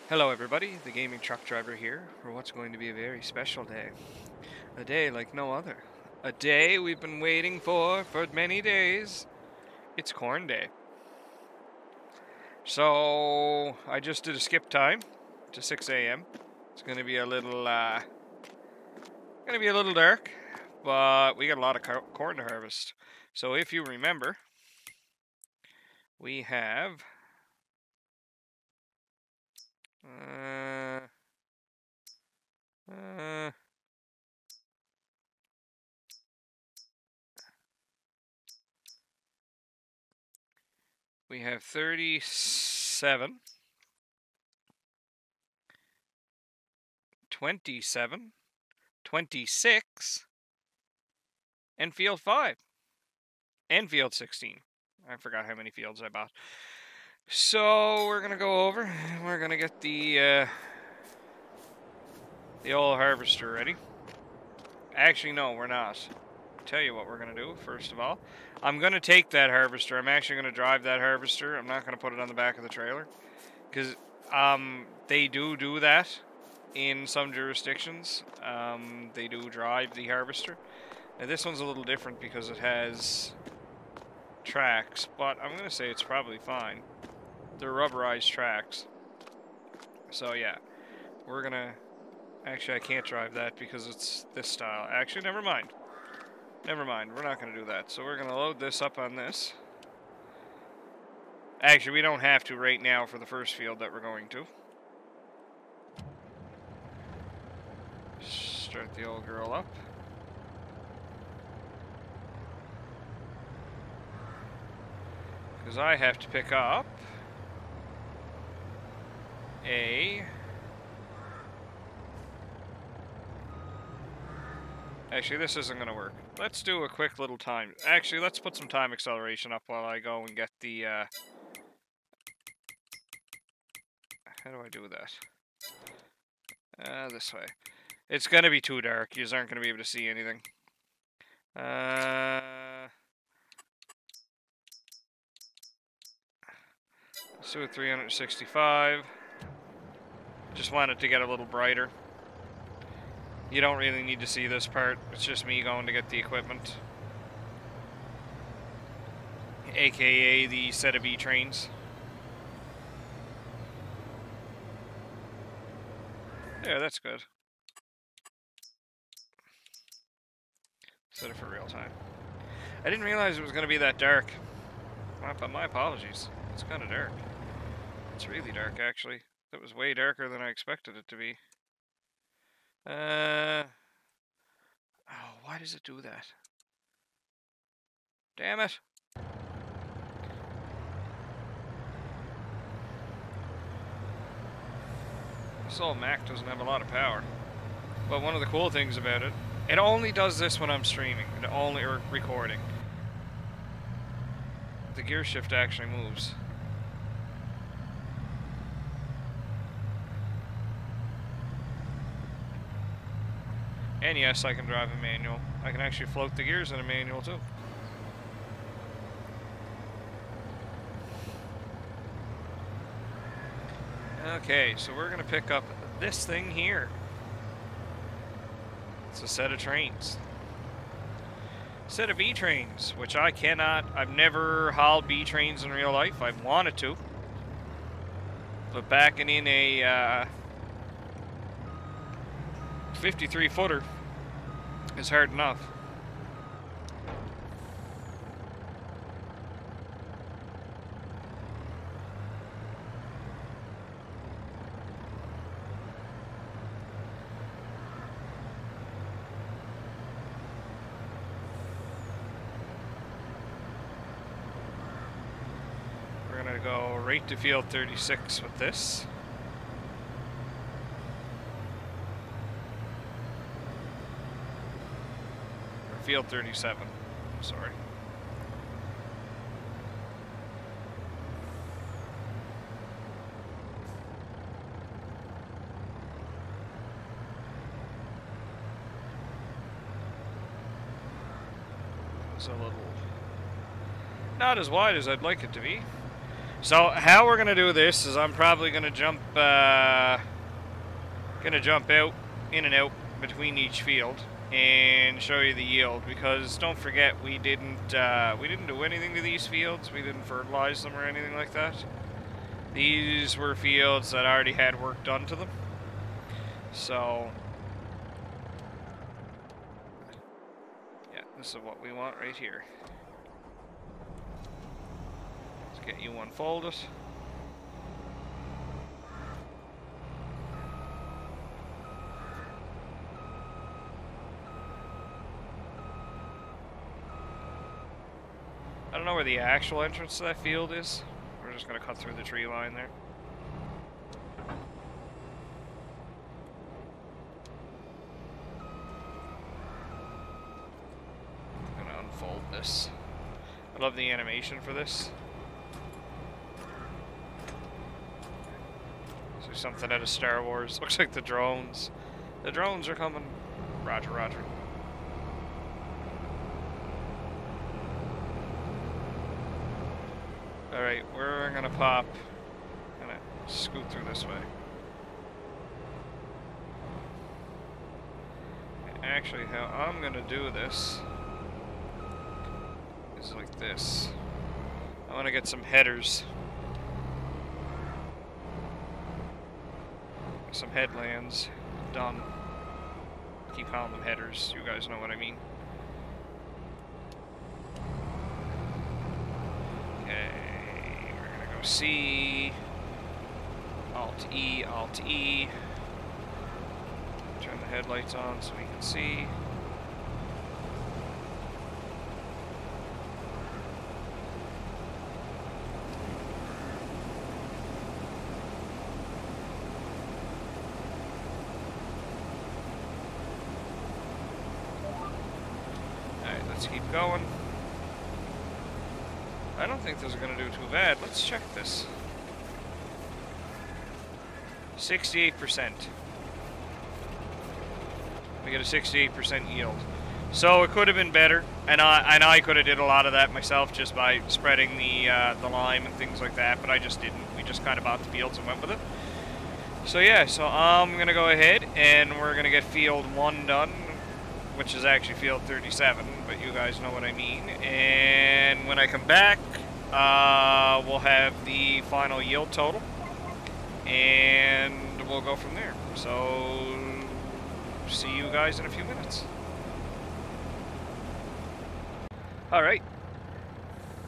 Hello everybody, the gaming truck driver here for what's going to be a very special day. A day like no other. A day we've been waiting for many days. It's corn day. So I just did a skip time to 6 a.m. It's gonna be a little dark, but we got a lot of corn to harvest. So if you remember, we have we have 37, 27, 26, and field 5, and field 16. I forgot how many fields I bought. So we're gonna go over, and we're gonna get the old harvester ready. Actually, no, we're not. I'll tell you what we're gonna do, first of all. I'm gonna take that harvester. I'm actually gonna drive that harvester. I'm not gonna put it on the back of the trailer. Because they do that in some jurisdictions. They do drive the harvester. Now this one's a little different because it has tracks, but I'm gonna say it's probably fine. They're rubberized tracks. So yeah, we're gonna... Actually, I can't drive that because it's this style. Actually, never mind. Never mind, we're not gonna do that. So we're gonna load this up on this. Actually, we don't have to right now for the first field that we're going to. Start the old girl up. Because I have to pick up a... Actually, this isn't going to work. Let's do a quick little time. Actually, let's put some time acceleration up while I go and get the... How do I do that? This way. It's going to be too dark. You aren't going to be able to see anything. Let's do a 365. Just wanted to get a little brighter. You don't really need to see this part. It's just me going to get the equipment. AKA the set of B-trains. Yeah, that's good. Set it for real time. I didn't realize it was going to be that dark. But my apologies. It's kind of dark. It's really dark, actually. It was way darker than I expected it to be. Oh, why does it do that? Damn it. This old Mac doesn't have a lot of power. But one of the cool things about it, it only does this when I'm streaming. It only, or recording. The gear shift actually moves. And yes, I can drive a manual. I can actually float the gears in a manual too. Okay, so we're gonna pick up this thing here. It's a set of trains. Set of B-trains, which I cannot... I've never hauled B-trains in real life. I've wanted to. But backing in a 53-footer is hard enough. We're gonna go right to field 36 with this. Field 37, I'm sorry. It's a little... not as wide as I'd like it to be. So how we're gonna do this is I'm probably gonna jump out, in and out between each field, and show you the yield. Because don't forget, we didn't do anything to these fields. We didn't fertilize them or anything like that. These were fields that already had work done to them. So yeah, this is what we want right here. Let's get you unfolded. I don't know where the actual entrance to that field is. We're just going to cut through the tree line there. I'm going to unfold this. I love the animation for this. So something out of Star Wars. Looks like the drones. The drones are coming. Roger, roger. Alright, we're gonna pop. Gonna scoot through this way. Actually, how I'm gonna do this is like this. I wanna get some headers. Some headlands done. Keep calling them headers, you guys know what I mean. C, Alt E, Alt E. Turn the headlights on so we can see. Alright, let's keep going. I don't think this is going to do too bad. Let's check this. 68%. We get a 68% yield. So it could have been better, and I could have did a lot of that myself just by spreading the lime and things like that, but I just didn't. We just kind of bought the fields and went with it. So yeah, so I'm going to go ahead and we're going to get field 1 done, which is actually field 37, but you guys know what I mean. And when I come back, we'll have the final yield total, and we'll go from there. So, see you guys in a few minutes. Alright,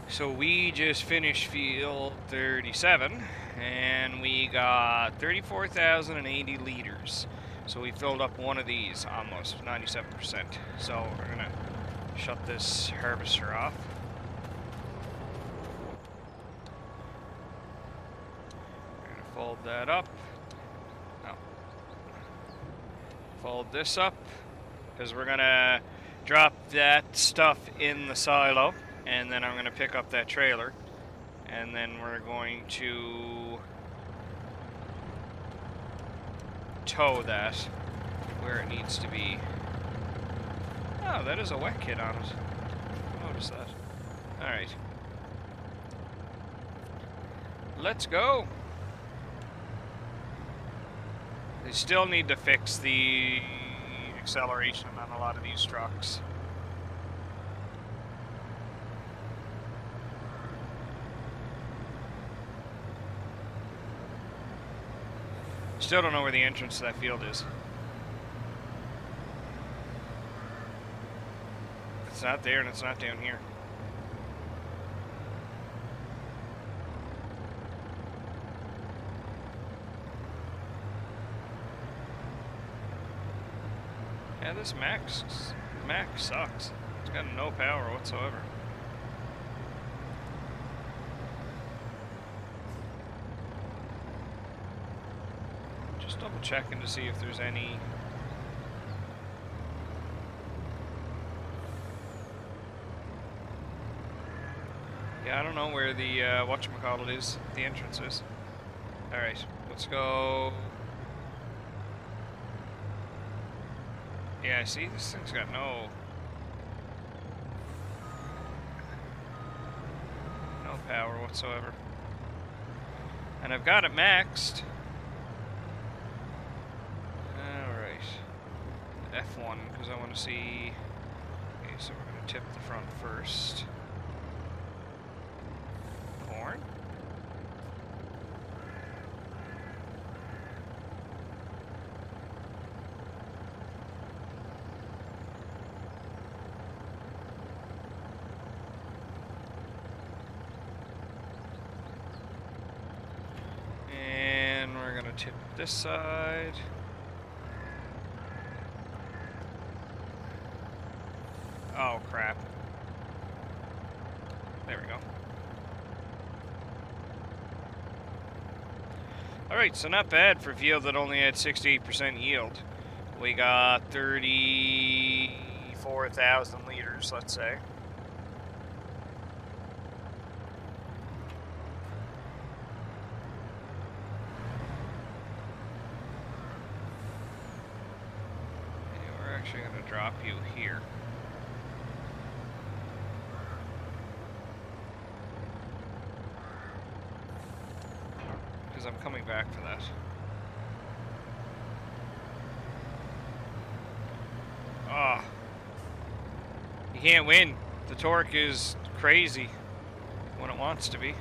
so we just finished field 37, and we got 34,080 liters. So we filled up one of these, almost 97%. So we're gonna shut this harvester off. We're gonna fold that up. No. Fold this up, because we're gonna drop that stuff in the silo, and then I'm gonna pick up that trailer, and then we're going to tow that where it needs to be. Oh, that is a wet kit on it. Notice that. Alright. Let's go. They still need to fix the acceleration on a lot of these trucks. Still don't know where the entrance to that field is. It's not there, and it's not down here. Yeah, this Max sucks. It's got no power whatsoever. Just double checking to see if there's any. Yeah, I don't know where the whatchamacallit is, the entrance is. Alright, let's go. Yeah, see, this thing's got no power whatsoever. And I've got it maxed. Alright. F1, because I want to see... Okay, so we're going to tip the front first. Corn? And we're going to tip this side. Oh, crap. There we go. Alright, so not bad for a field that only had 68% yield. We got 34,000 liters, let's say. And we're actually going to drop you here. Because I'm coming back for that. Ah, you can't win. The torque is crazy when it wants to be.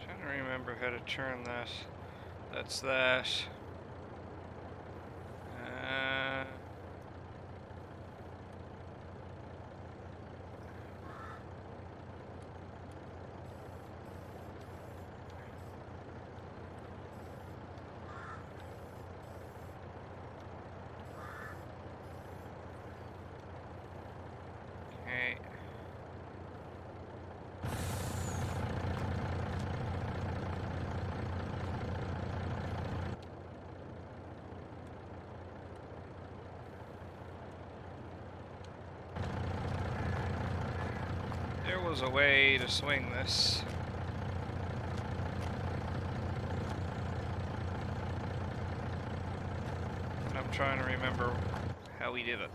Trying to remember how to turn that. That's that. Okay. There was a way to swing this. And I'm trying to remember how we did it.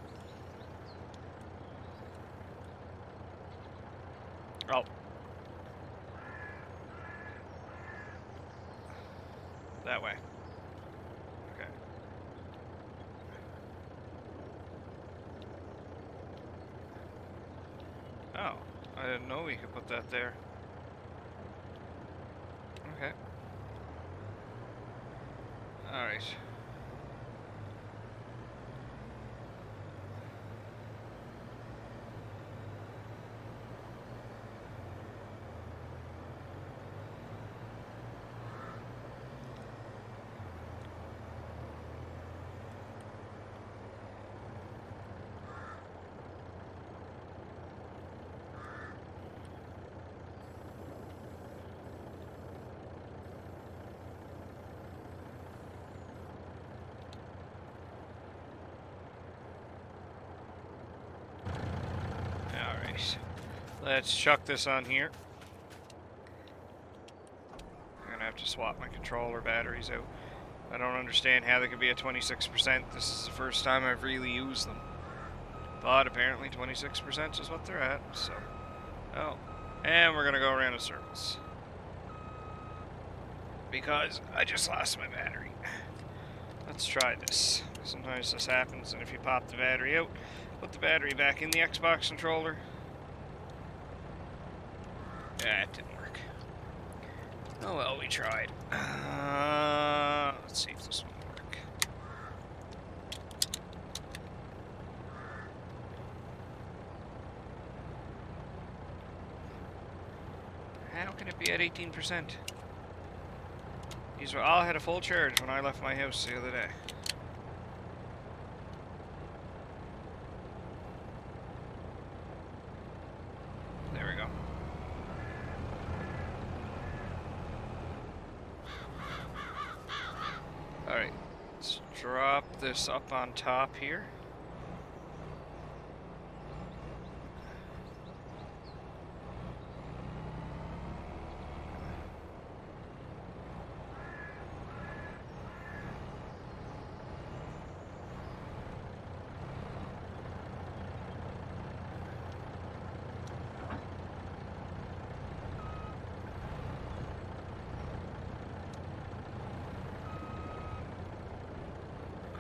Oh. That way. Okay. Oh. I didn't know we could put that there. Okay. Alright. Let's chuck this on here. I'm gonna have to swap my controller batteries out. I don't understand how they could be at 26%. This is the first time I've really used them. But apparently 26% is what they're at, so. Oh. And we're gonna go around in circles. Because I just lost my battery. Let's try this. Sometimes this happens, and if you pop the battery out, put the battery back in the Xbox controller. Yeah, it didn't work. Oh well, we tried. Let's see if this one will work. How can it be at 18%? These were all had a full charge when I left my house the other day. this up on top here.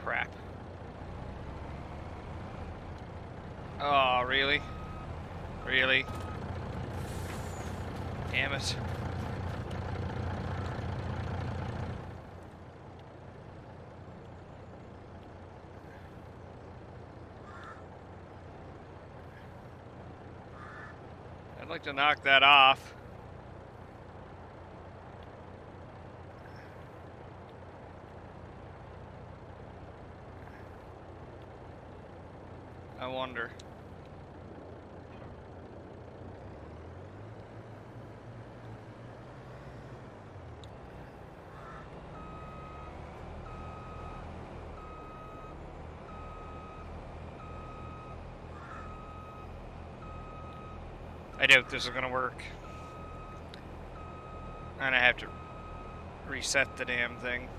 Crap. Oh, really? Really? Damn it. I'd like to knock that off. I wonder. I doubt this is gonna work. And I have to reset the damn thing.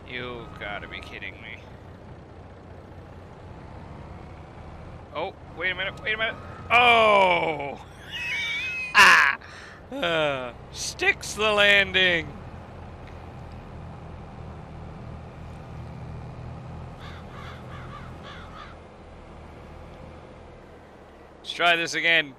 You've gotta be kidding me. Oh, wait a minute, wait a minute. Oh! Ah! Sticks the landing! Let's try this again.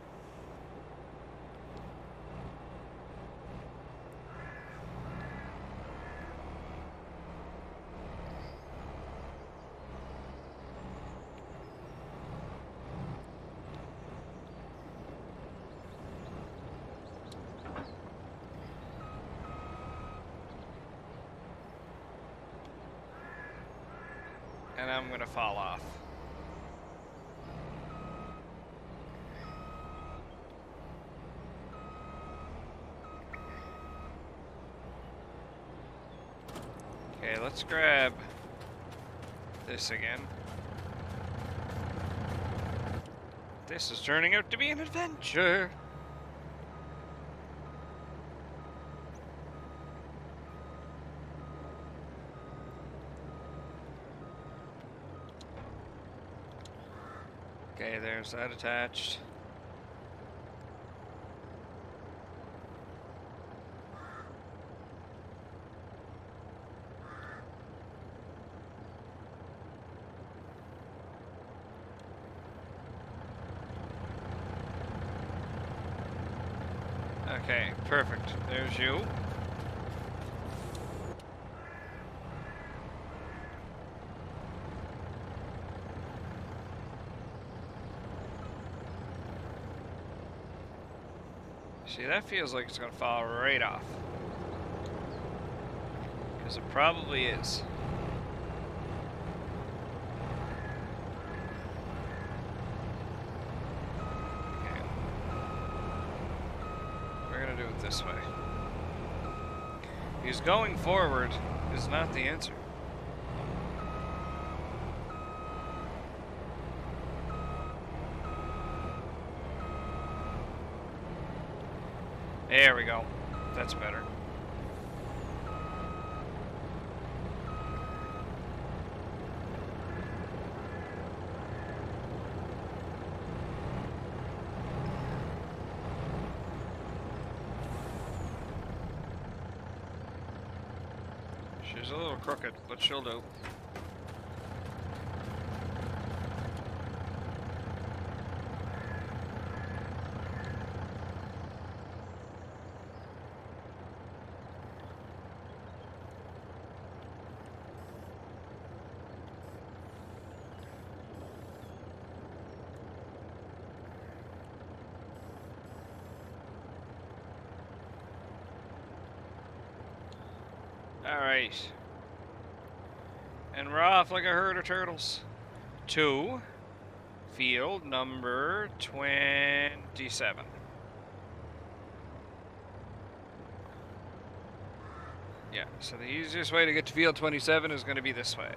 And I'm gonna fall off. Okay, let's grab this again. This is turning out to be an adventure. Okay, there's that attached. Okay, perfect. There's you. See, that feels like it's gonna fall right off. Because it probably is. Okay. We're gonna do it this way. Because going forward is not the answer. There we go. That's better. She's a little crooked, but she'll do. Alright. And we're off like a herd of turtles. To field number 27. Yeah, so the easiest way to get to field 27 is going to be this way.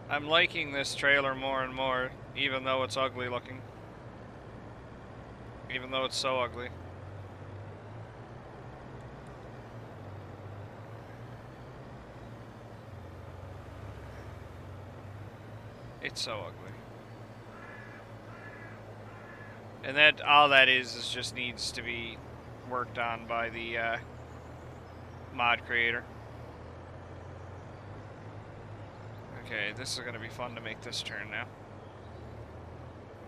I'm liking this trailer more and more, even though it's ugly looking. Even though it's so ugly. It's so ugly. And that, all that is just needs to be worked on by the mod creator. Okay, this is going to be fun to make this turn now.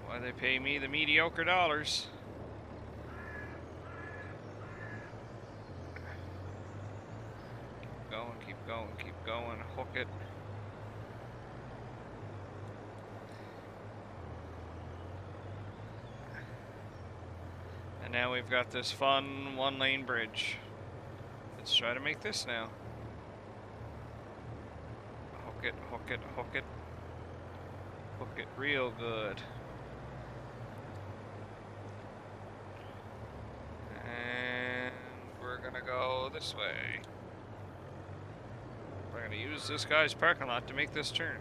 Why they pay me the mediocre dollars. Keep going, keep going, hook it. And now we've got this fun one-lane bridge. Let's try to make this now. Hook it, hook it, hook it. Hook it real good. And we're gonna go this way. We're gonna use this guy's parking lot to make this turn.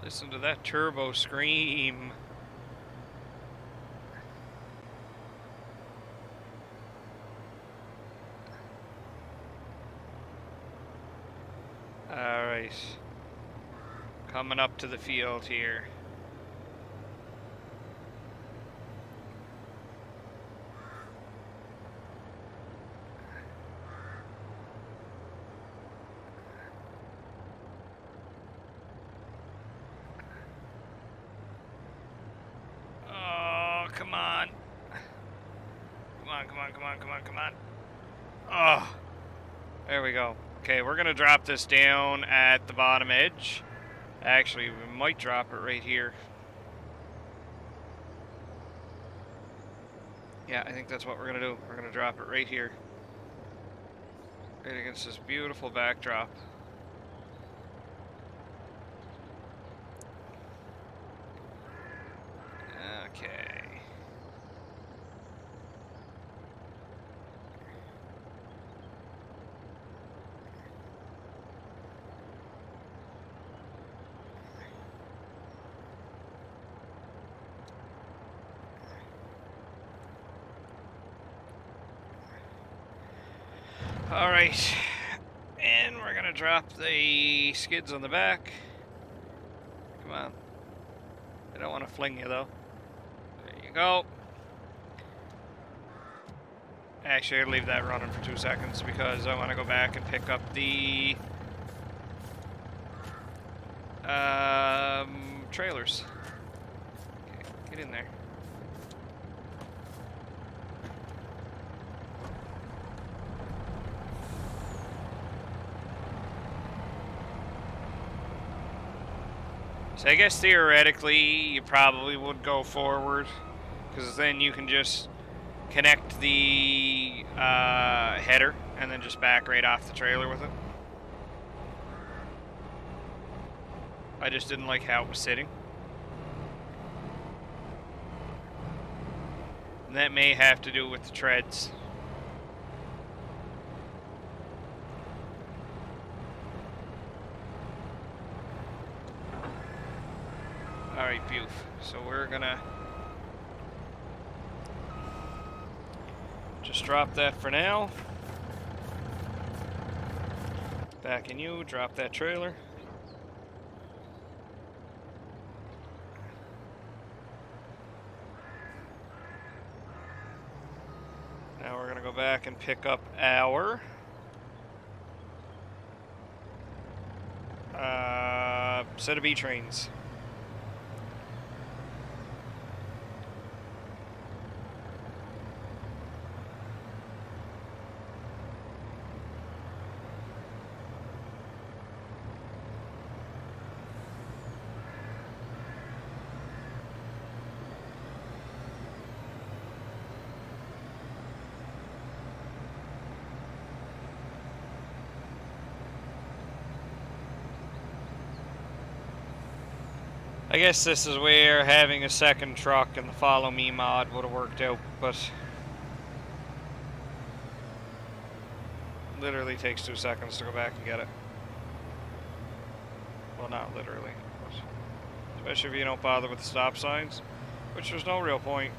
Listen to that turbo scream. Alright. Coming up to the field here. Come on. Come on, come on, come on, come on, come on. Oh, there we go. Okay, we're going to drop this down at the bottom edge. Actually, we might drop it right here. Yeah, I think that's what we're going to do. We're going to drop it right here. Right against this beautiful backdrop. Okay. All right, and we're gonna drop the skids on the back. Come on. I don't want to fling you though. There you go. Actually, I'll leave that running for 2 seconds because I want to go back and pick up the trailers. Okay, get in there. So I guess theoretically you probably would go forward, because then you can just connect the header and then just back right off the trailer with it. I just didn't like how it was sitting. And that may have to do with the treads. Alright, beauf. So we're gonna just drop that for now. Back in you, drop that trailer. Now we're gonna go back and pick up our set of B trains. I guess this is where having a second truck and the follow me mod would have worked out, but literally takes 2 seconds to go back and get it. Well, not literally, but especially if you don't bother with the stop signs, which there's no real point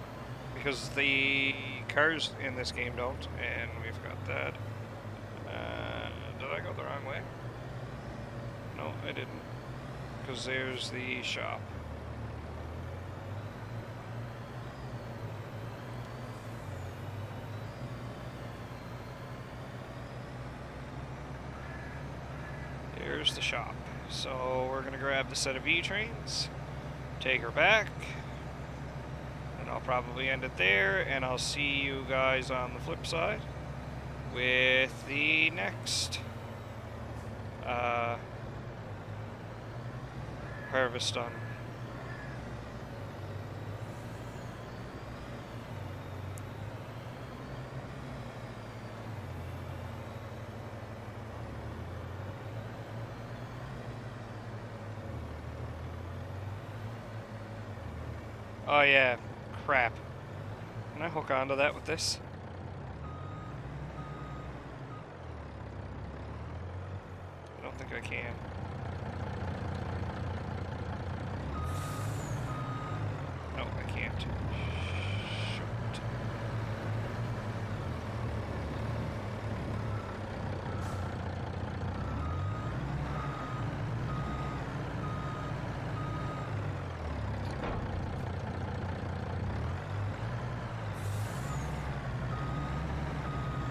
because the cars in this game don't, and we've got that. Did I go the wrong way? No, I didn't, because there's the shop. Here's the shop. So we're gonna grab the set of E-trains, take her back, and I'll probably end it there, and I'll see you guys on the flip side with the next harvest done. Oh yeah, crap. Can I hook onto that with this? I don't think I can. No, I can't. Shoot.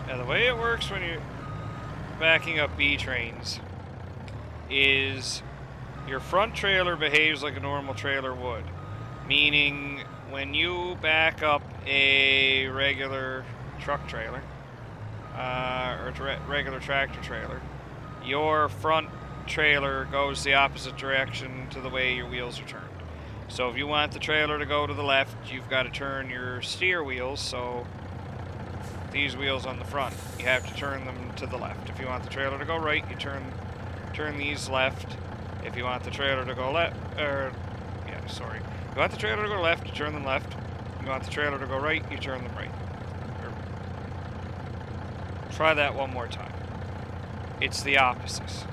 Now the way it works when you're backing up B trains is your front trailer behaves like a normal trailer would. Meaning when you back up a regular truck trailer or regular tractor trailer, your front trailer goes the opposite direction to the way your wheels are turned. So if you want the trailer to go to the left, you've got to turn your steer wheels, so these wheels on the front, you have to turn them to the left. If you want the trailer to go right, you turn these left. If you want the trailer to go left, if you want the trailer to go left, you turn them left. If you want the trailer to go right, you turn them right. Try that one more time. It's the opposite.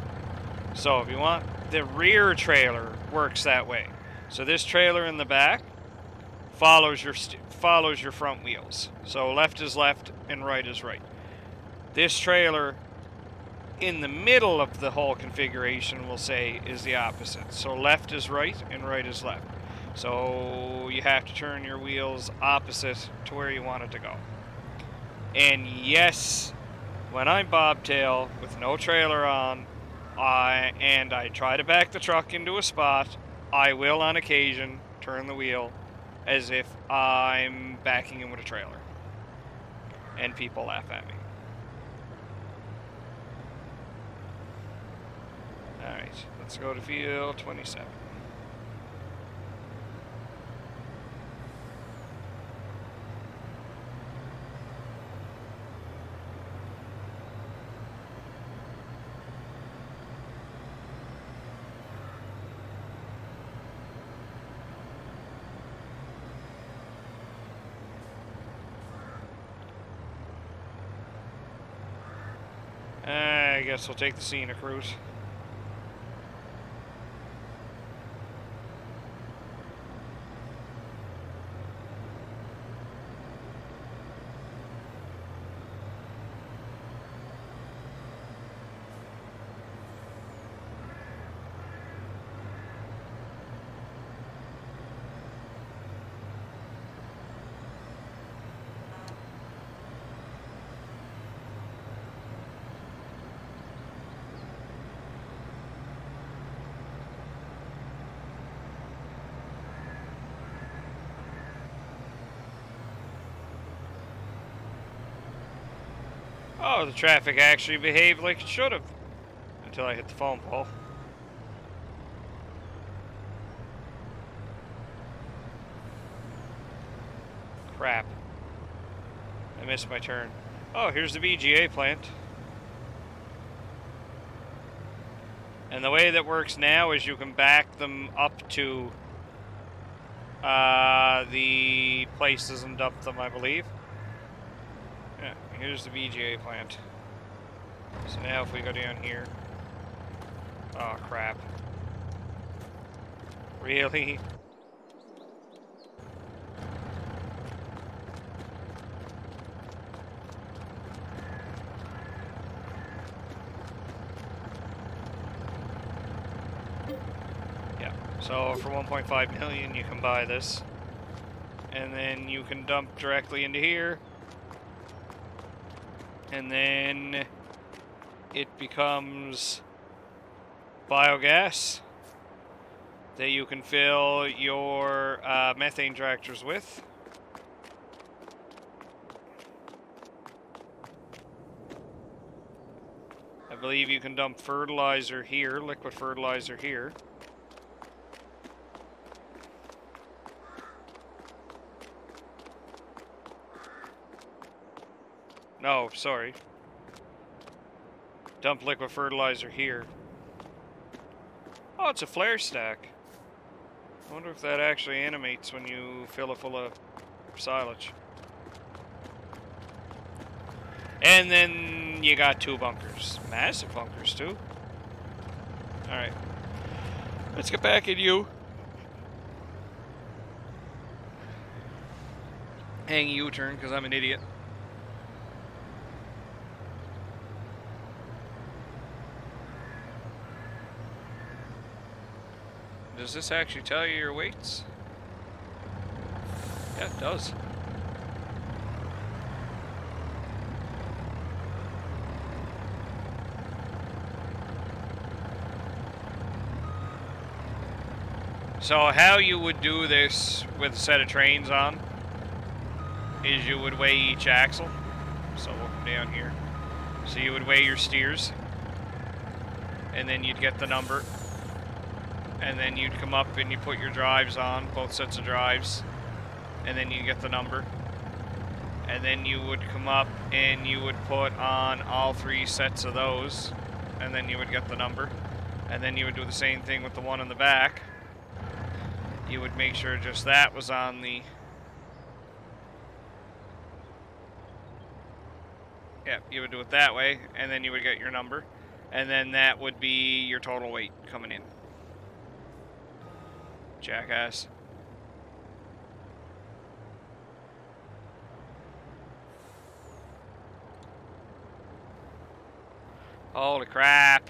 So if you want, the rear trailer works that way. So this trailer in the back follows your front wheels. So left is left and right is right. This trailer in the middle of the whole configuration, we'll say, is the opposite. So left is right and right is left. So you have to turn your wheels opposite to where you want it to go. And yes, when I'm bobtail with no trailer on, and I try to back the truck into a spot, I will on occasion turn the wheel as if I'm backing in with a trailer. And people laugh at me. Alright, let's go to field 27. I guess we'll take the scenic route. Oh, the traffic actually behaved like it should have. Until I hit the phone pole. Crap. I missed my turn. Oh, here's the VGA plant. And the way that works now is you can back them up to The place doesn't dump them, I believe. Yeah, here's the VGA plant. So now if we go down here... Oh, crap. Really? Yeah, so for 1.5 million you can buy this. And then you can dump directly into here. And then it becomes biogas that you can fill your methane tractors with. I believe you can dump fertilizer here, liquid fertilizer here. No, sorry. Dump liquid fertilizer here. Oh, it's a flare stack. I wonder if that actually animates when you fill it full of silage. And then you got 2 bunkers. Massive bunkers, too. Alright. Let's get back at you. Hang a U-turn, because I'm an idiot. Does this actually tell you your weights? Yeah, it does. So how you would do this with a set of trains on is you would weigh each axle. So we'll come down here. So you would weigh your steers, and then you'd get the number. And then you'd come up and you put your drives on, both sets of drives, and then you get the number. And then you would come up and you would put on all 3 sets of those, and then you would get the number. And then you would do the same thing with the one in the back. You would make sure just that was on the... Yeah, you would do it that way, and then you would get your number. And then that would be your total weight coming in. Jackass. Holy crap.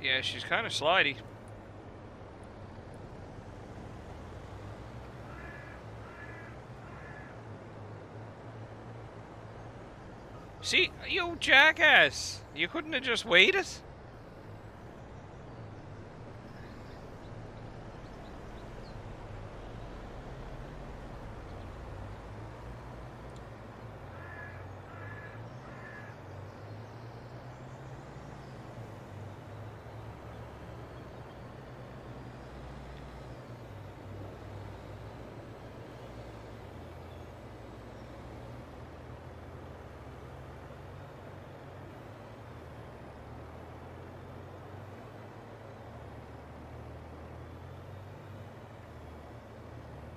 Yeah, she's kind of slidey. See, you jackass! You couldn't have just waited?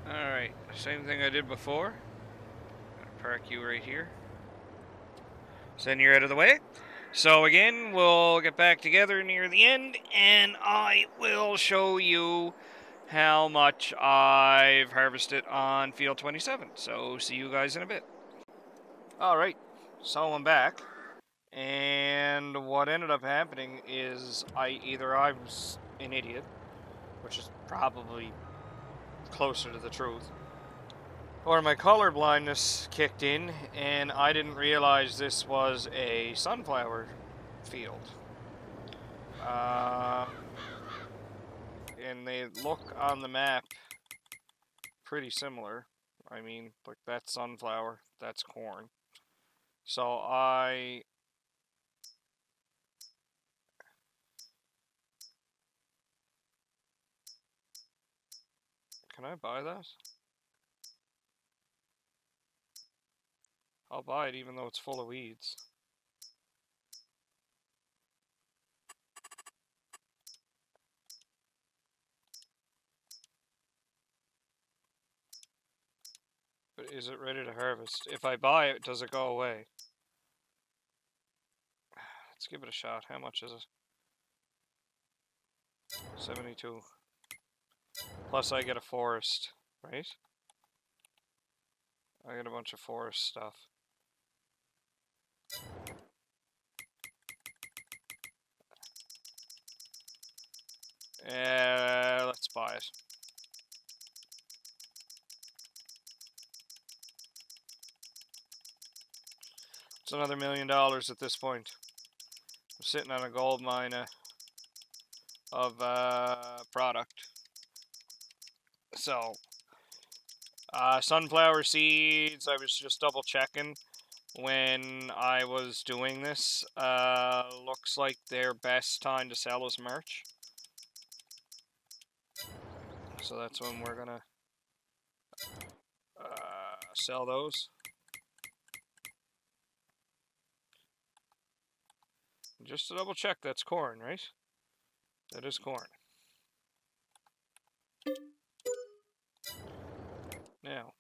Alright, same thing I did before. Gonna park you right here. Send you out of the way. So again, we'll get back together near the end, and I will show you how much I've harvested on field 27. So see you guys in a bit. Alright, so I'm back. And what ended up happening is I was an idiot, which is probably closer to the truth, or my color blindness kicked in and I didn't realize this was a sunflower field. And they look on the map pretty similar. I mean, like, that's sunflower, that's corn. So can I buy that? I'll buy it even though it's full of weeds. But is it ready to harvest? If I buy it, does it go away? Let's give it a shot. How much is it? 72. Plus I get a forest, right? I get a bunch of forest stuff. Let's buy it. It's another $1 million at this point. I'm sitting on a gold mine of product. So, sunflower seeds, I was just double checking when I was doing this. Looks like their best time to sell is March. So that's when we're gonna sell those. Just to double check, that's corn, right? That is corn. Now,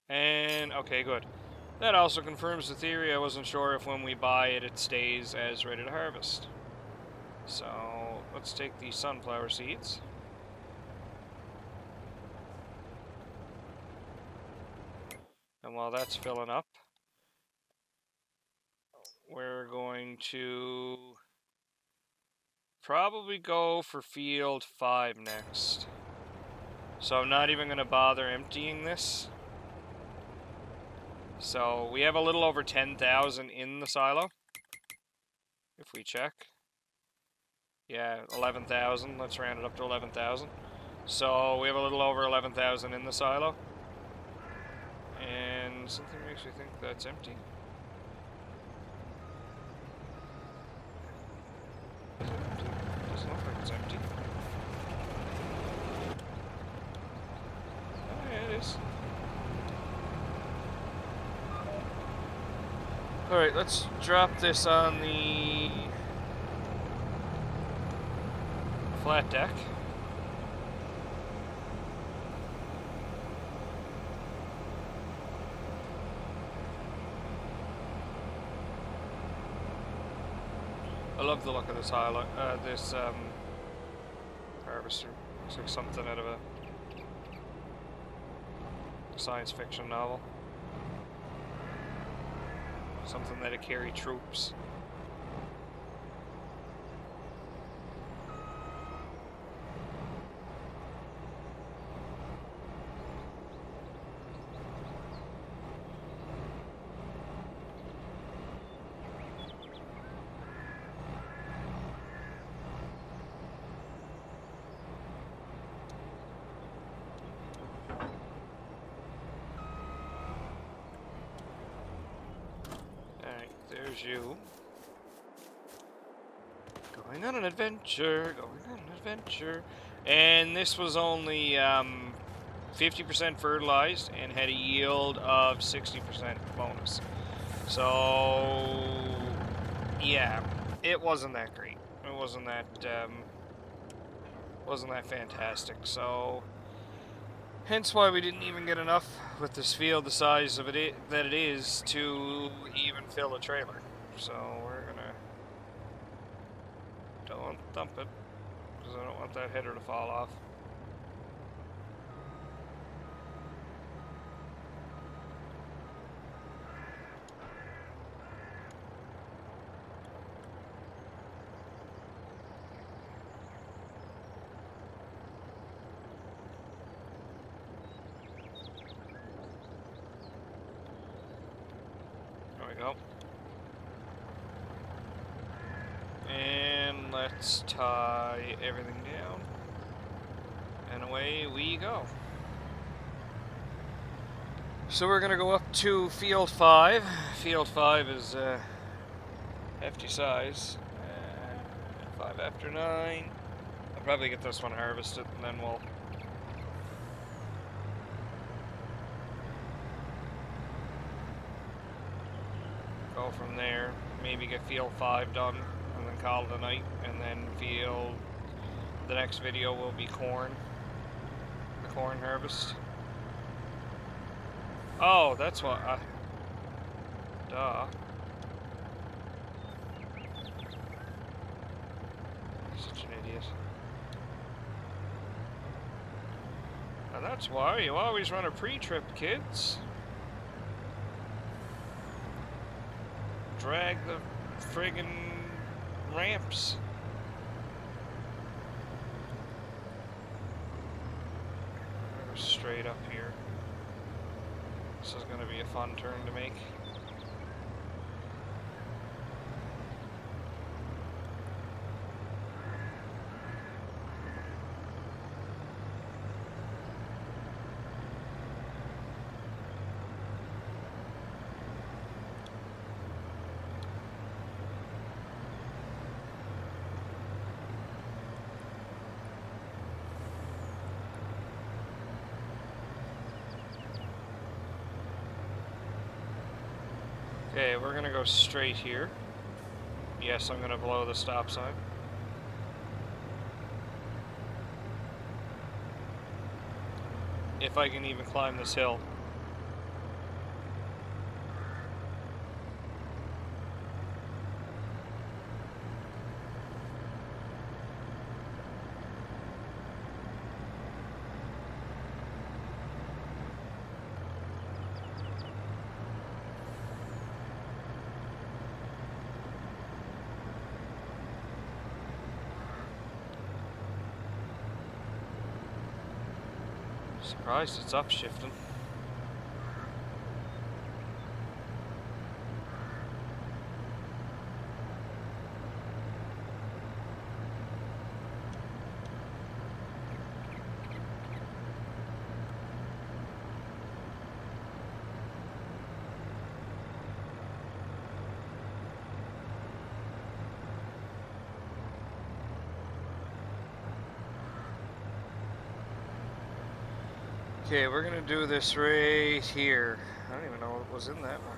and okay, good. That also confirms the theory. I wasn't sure if when we buy it, it stays as ready to harvest. So let's take these sunflower seeds. And while that's filling up, we're going to probably go for field 5 next. So I'm not even going to bother emptying this. So we have a little over 10,000 in the silo. If we check. Yeah, 11,000. Let's round it up to 11,000. So we have a little over 11,000 in the silo. And something makes me think that's empty. Is it empty? Doesn't look like it's empty. Oh yeah, it is. Alright, let's drop this on the flat deck. I love the look of this harvester. Looks like something out of a science fiction novel. Something that'd carry troops. You going on an adventure, and this was only 50% fertilized and had a yield of 60% bonus. So yeah, it wasn't that great. It wasn't that fantastic. So hence why we didn't even get enough with this field the size of it that it is to even fill a trailer. So we're gonna don't dump it because I don't want that header to fall off. There we go. And let's tie everything down. And away we go. So we're gonna go up to field 5. Field 5 is hefty size. 5 after 9. I'll probably get this one harvested and then we'll go from there. Maybe get field 5 done and then call it a night, and then the next video will be corn. The corn harvest. Oh, that's what duh. Such an idiot. And that's why you always run a pre-trip, kids. Drag the friggin' ramps. Go straight up here. This is gonna be a fun turn to make. Okay, we're gonna go straight here. Yes, I'm gonna blow the stop sign. If I can even climb this hill. Surprised it's upshifting. Okay, we're gonna do this right here. I don't even know what was in that one.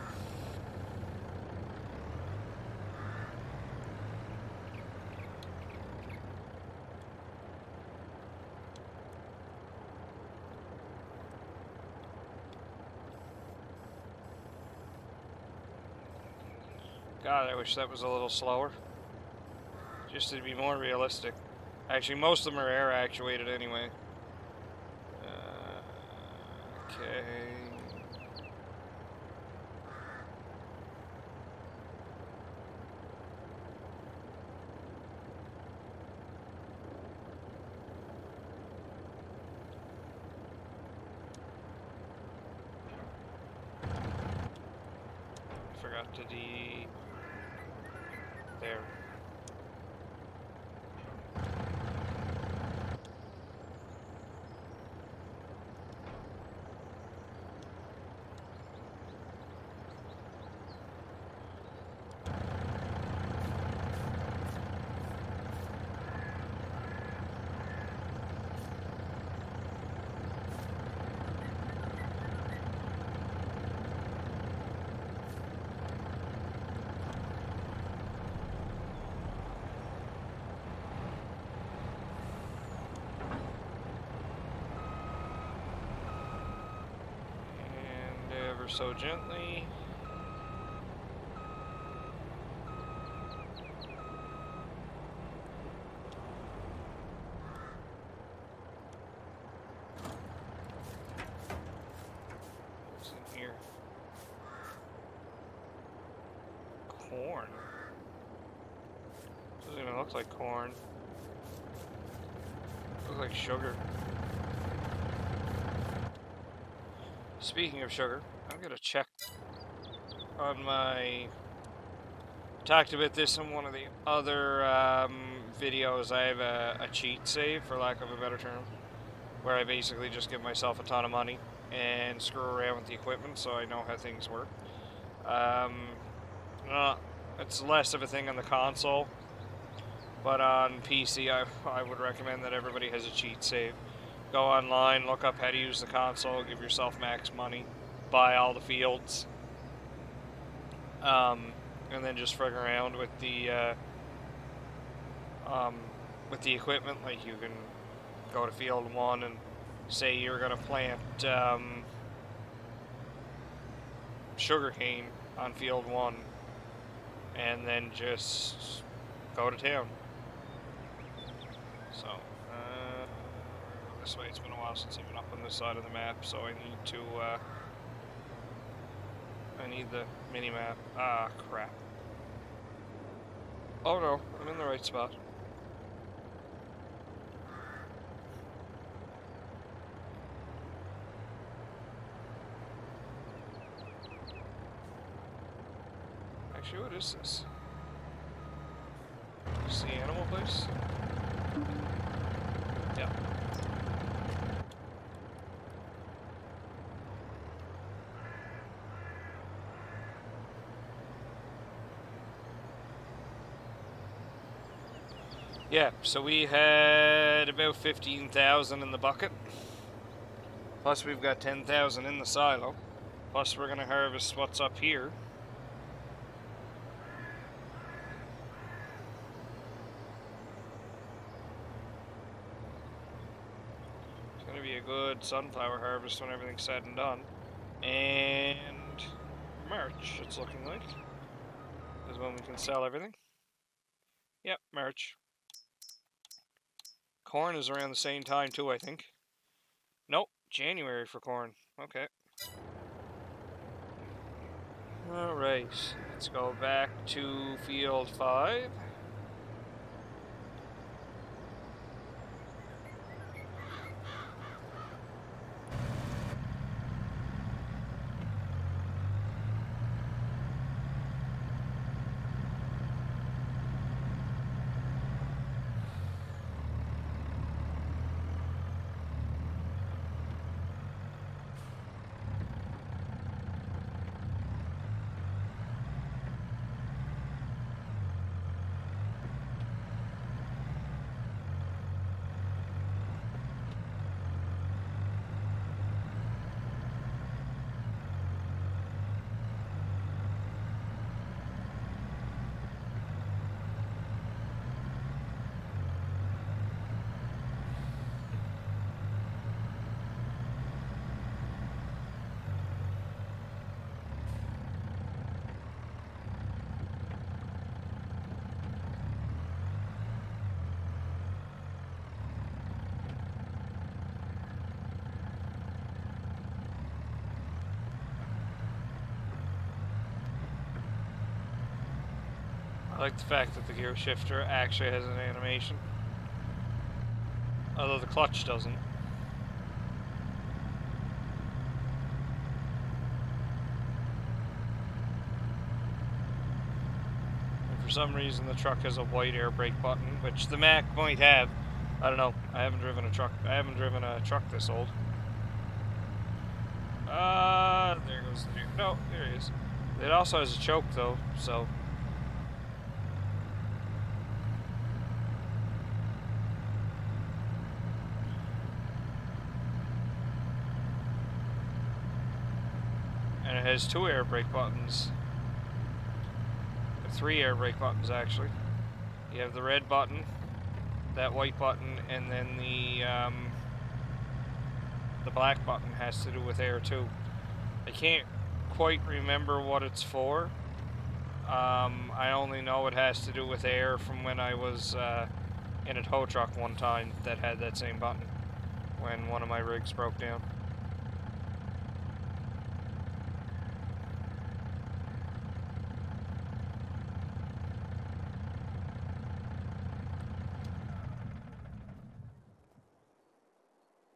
God, I wish that was a little slower. Just to be more realistic. Actually, most of them are air actuated anyway. Okay. Forgot to there. So gently. What's in here? Corn. Doesn't even look like corn. Looks like sugar. Speaking of sugar, I'm gonna check on my. Talked about this in one of the other videos. I have a cheat save, for lack of a better term, where I basically just give myself a ton of money and screw around with the equipment so I know how things work. It's less of a thing on the console, but on PC I would recommend that everybody has a cheat save. Go online, look up how to use the console, give yourself max money, buy all the fields, and then just frig around with the equipment. Like, you can go to field 1 and say you're going to plant sugarcane on field 1, and then just go to town. So, this way. It's been a while since I've been up on this side of the map, so I need to, I need the mini-map. Ah, crap. Oh no, I'm in the right spot. Actually, what is this? Is the animal place? Yeah. Yeah, so we had about 15,000 in the bucket. Plus we've got 10,000 in the silo. Plus we're going to harvest what's up here. It's going to be a good sunflower harvest when everything's said and done. And March, it's looking like, is when we can sell everything. Yep, March. Corn is around the same time too, I think. Nope, January for corn. Okay. Alright, let's go back to field 5. I like the fact that the gear shifter actually has an animation, although the clutch doesn't. And for some reason the truck has a white air brake button, which the Mac might have. I don't know. I haven't driven a truck this old. There goes the deer. No, there he is. It also has a choke though, so. And it has 2 air brake buttons. 3 air brake buttons actually. You have the red button, that white button, and then the black button has to do with air too. I can't quite remember what it's for. I only know it has to do with air from when I was in a tow truck one time that had that same button when one of my rigs broke down.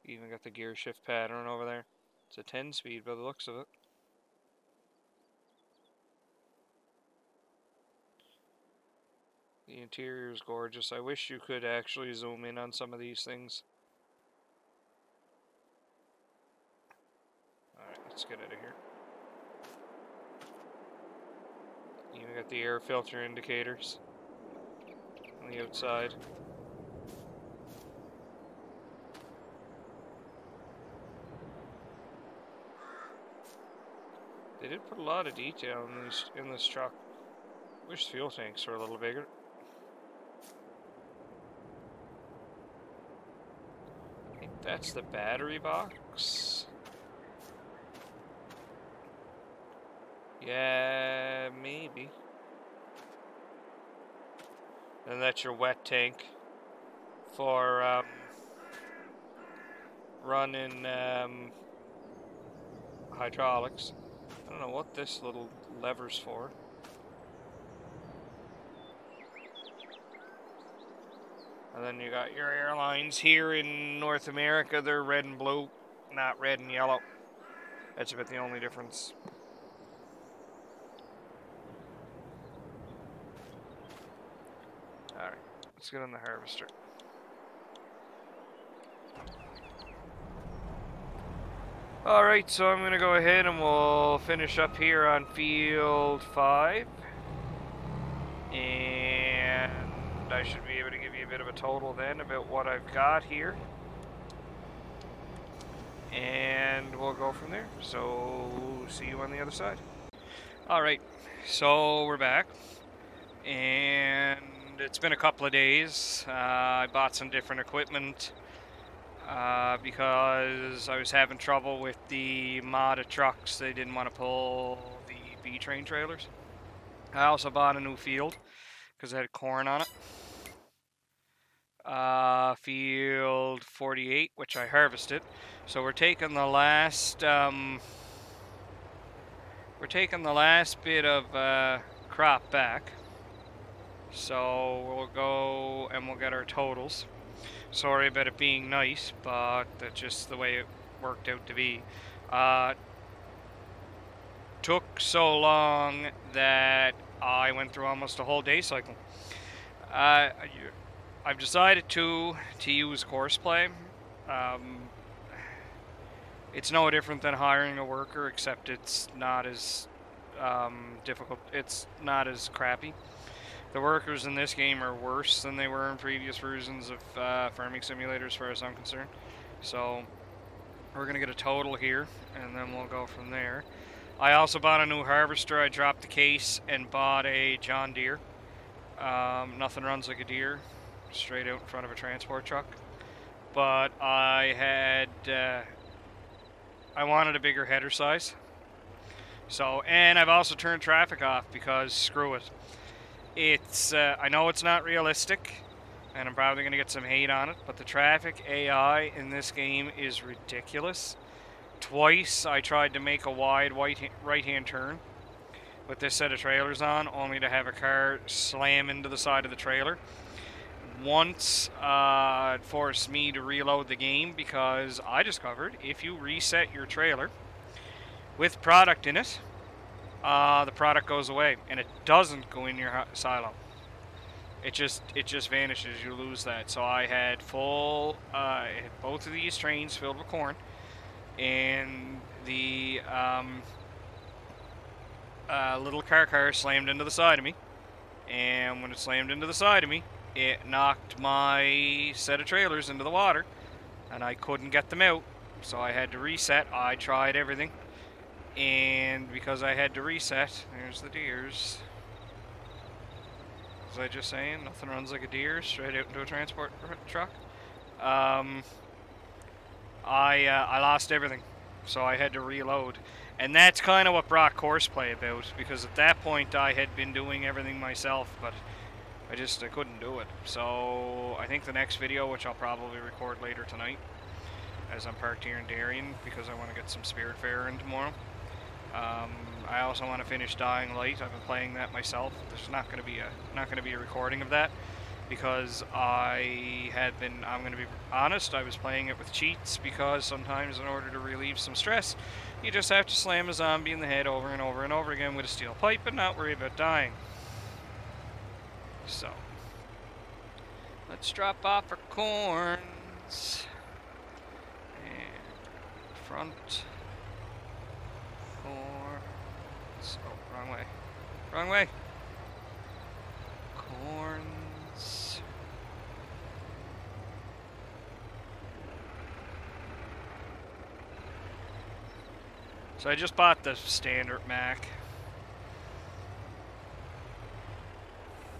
Even got the gear shift pattern over there. It's a 10 speed by the looks of it. The interior is gorgeous. I wish you could actually zoom in on some of these things. Alright, let's get out of here. You got the air filter indicators on the outside. They did put a lot of detail in this truck. Wish fuel tanks were a little bigger. I think that's the battery box. Yeah, maybe. And that's your wet tank for running hydraulics. I don't know what this little lever's for. And then you got your airlines here in North America. They're red and blue, not red and yellow. That's about the only difference. Alright, let's get on the harvester. Alright, so I'm going to go ahead and we'll finish up here on field 5. And I should be able to give you a bit of a total then about what I've got here. And we'll go from there. So, see you on the other side. Alright, so we're back. And it's been a couple of days. I bought some different equipment. Because I was having trouble with the Mazda trucks. They didn't want to pull the B-train trailers. I also bought a new field because it had corn on it. Field 48, which I harvested. So we're taking the last bit of crop back. So we'll go and we'll get our totals. Sorry about it being nice, but that's just the way it worked out to be. Took so long that I went through almost a whole day cycle. I've decided to use Courseplay. It's no different than hiring a worker, except it's not as difficult. It's not as crappy. The workers in this game are worse than they were in previous versions of Farming Simulator as far as I'm concerned. So we're going to get a total here, and then we'll go from there. I also bought a new harvester. I dropped the case and bought a John Deere. Nothing runs like a Deere, straight out in front of a transport truck. But I wanted a bigger header size. So, and I've also turned traffic off because screw it. It's, I know it's not realistic, and I'm probably going to get some hate on it, but the traffic AI in this game is ridiculous. Twice I tried to make a wide right-hand turn with this set of trailers on, only to have a car slam into the side of the trailer. Once it forced me to reload the game because I discovered if you reset your trailer with product in it, the product goes away, and it doesn't go in your silo. It just vanishes. You lose that. So I had both of these trains filled with corn, and the little car slammed into the side of me. And when it slammed into the side of me, it knocked my set of trailers into the water, and I couldn't get them out. So I had to reset. I tried everything. And because I had to reset, there's the deers. Was I just saying, nothing runs like a deer straight out into a transport truck? I lost everything, so I had to reload. And that's kind of what brought Courseplay about, because at that point I had been doing everything myself, but I couldn't do it. So I think the next video, which I'll probably record later tonight, as I'm parked here in Darien, because I want to get some Spirit Fair in tomorrow. I also want to finish Dying Light. I've been playing that myself. There's not going to be a recording of that because I'm going to be honest, I was playing it with cheats because sometimes in order to relieve some stress, you just have to slam a zombie in the head over and over and over again with a steel pipe and not worry about dying. So, let's drop off our corns. And front. Corns. Oh, wrong way. Wrong way. Corns. So I just bought the standard Mac.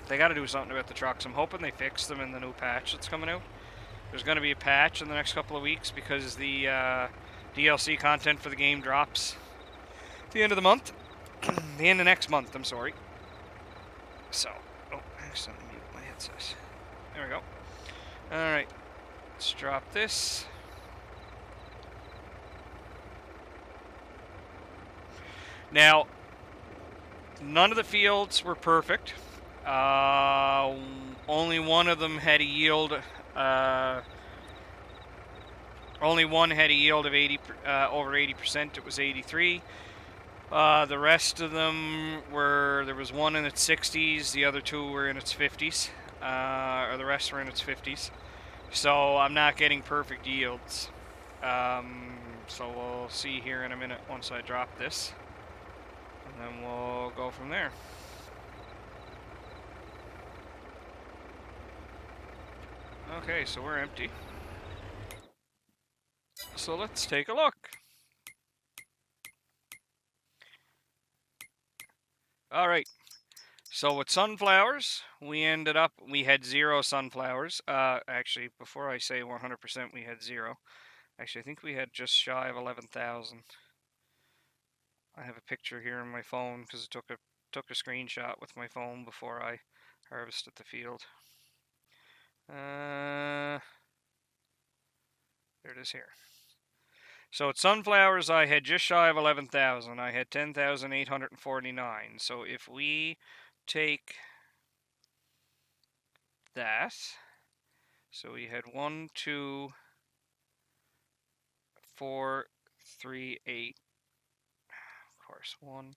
They got to do something about the trucks. I'm hoping they fix them in the new patch that's coming out. There's going to be a patch in the next couple of weeks because the DLC content for the game drops at the end of the month. The end of next month, I'm sorry. So, oh, I accidentally muted my headset. There we go. Alright, let's drop this. Now, none of the fields were perfect. Only one of them had a yield. Only one had a yield of over 80%. It was 83. The rest of them were. There was one in its 60s. The other two were in its 50s. Or the rest were in its 50s. So I'm not getting perfect yields. So we'll see here in a minute once I drop this, and then we'll go from there. Okay, so we're empty. So let's take a look. Alright, so with sunflowers, we had 0 sunflowers. Actually, before I say 100%, we had 0. Actually, I think we had just shy of 11,000. I have a picture here on my phone because it took a screenshot with my phone before I harvested the field. There it is here. So at sunflowers, I had just shy of 11,000. I had 10,849. So if we take that, so we had 1, 2, 4, 3, 8. Of course, 1,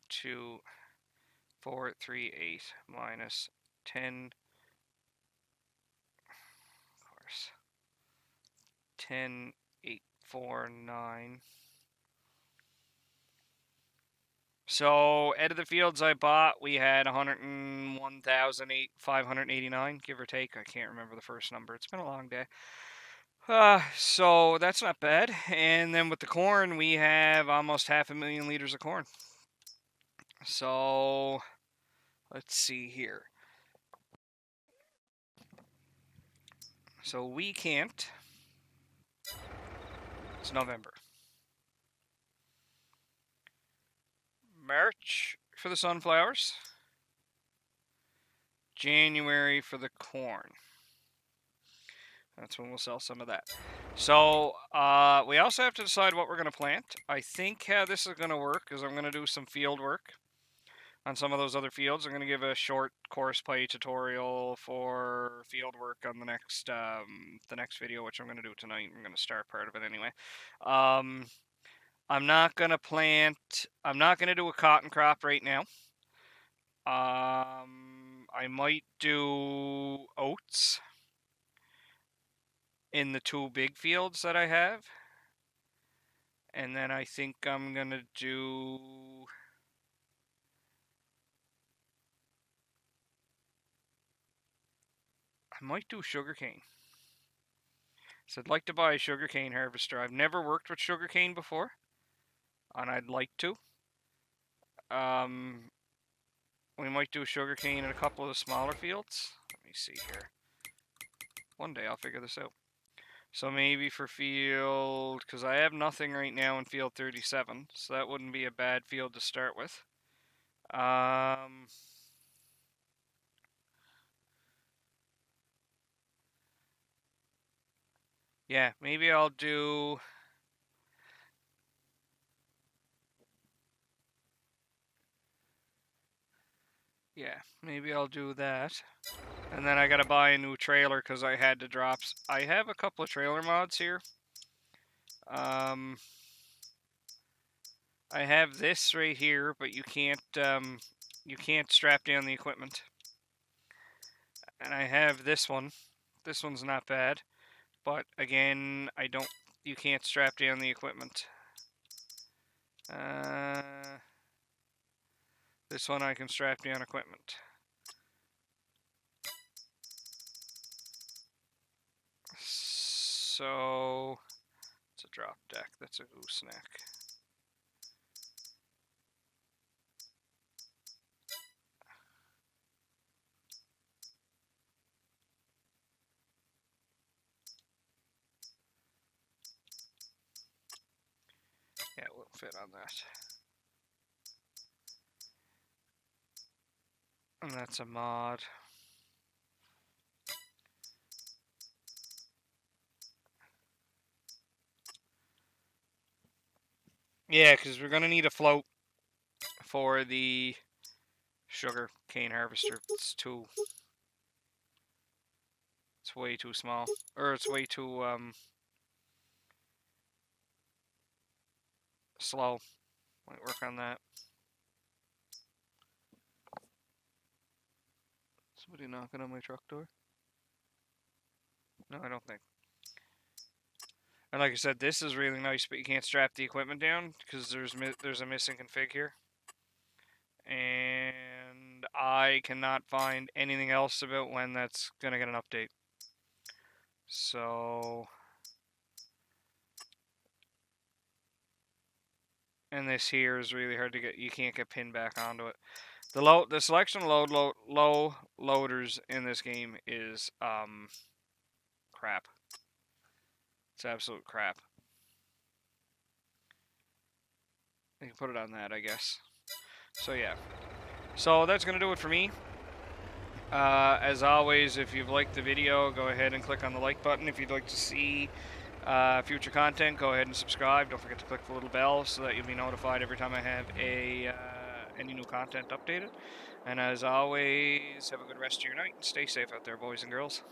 2, 4, 3, 8 minus 10. Of course, 10, 8, 4, 9. So, out of the fields I bought, we had 101,589, give or take. I can't remember the first number. It's been a long day. So, that's not bad. And then with the corn, we have almost 500,000 liters of corn. So, let's see here. So, we can't. It's November. March for the sunflowers. January for the corn. That's when we'll sell some of that. So, we also have to decide what we're going to plant. I think how this is going to work is I'm going to do some field work on some of those other fields. I'm going to give a short course play tutorial for field work on the next video, which I'm going to do tonight. I'm going to start part of it anyway. I'm not going to do a cotton crop right now. I might do oats in the 2 big fields that I have. And then I think I'm going to do... I might do sugarcane. So I'd like to buy a sugarcane harvester. I've never worked with sugarcane before, and I'd like to. We might do sugarcane in a couple of the smaller fields. Let me see here. One day I'll figure this out. So maybe for field, because I have nothing right now in field 37, so that wouldn't be a bad field to start with. Yeah, maybe I'll do... Yeah, maybe I'll do that. And then I gotta buy a new trailer because I had to drop... I have a couple of trailer mods here. I have this right here, but you can't strap down the equipment. And I have this one. This one's not bad. But again, you can't strap down the equipment. This one I can strap down equipment. So it's a drop deck. That's a gooseneck. Yeah, it will fit on that. And that's a mod. Yeah, because we're going to need a float for the sugar cane harvester. It's way too small. Or it's way too slow. Might work on that. Somebody knocking on my truck door? No, I don't think. And like I said, this is really nice, but you can't strap the equipment down because there's a missing config here. And I cannot find anything else about when that's going to get an update. So... And this here is really hard to get. You can't get pinned back onto it. The selection of low loaders in this game is crap. It's absolute crap. You can put it on that, I guess. So yeah. So that's gonna do it for me. As always, if you've liked the video, go ahead and click on the like button. If you'd like to see future content, go ahead and subscribe. Don't forget to click the little bell so that you'll be notified every time I have any new content updated. And as always, have a good rest of your night and stay safe out there, boys and girls.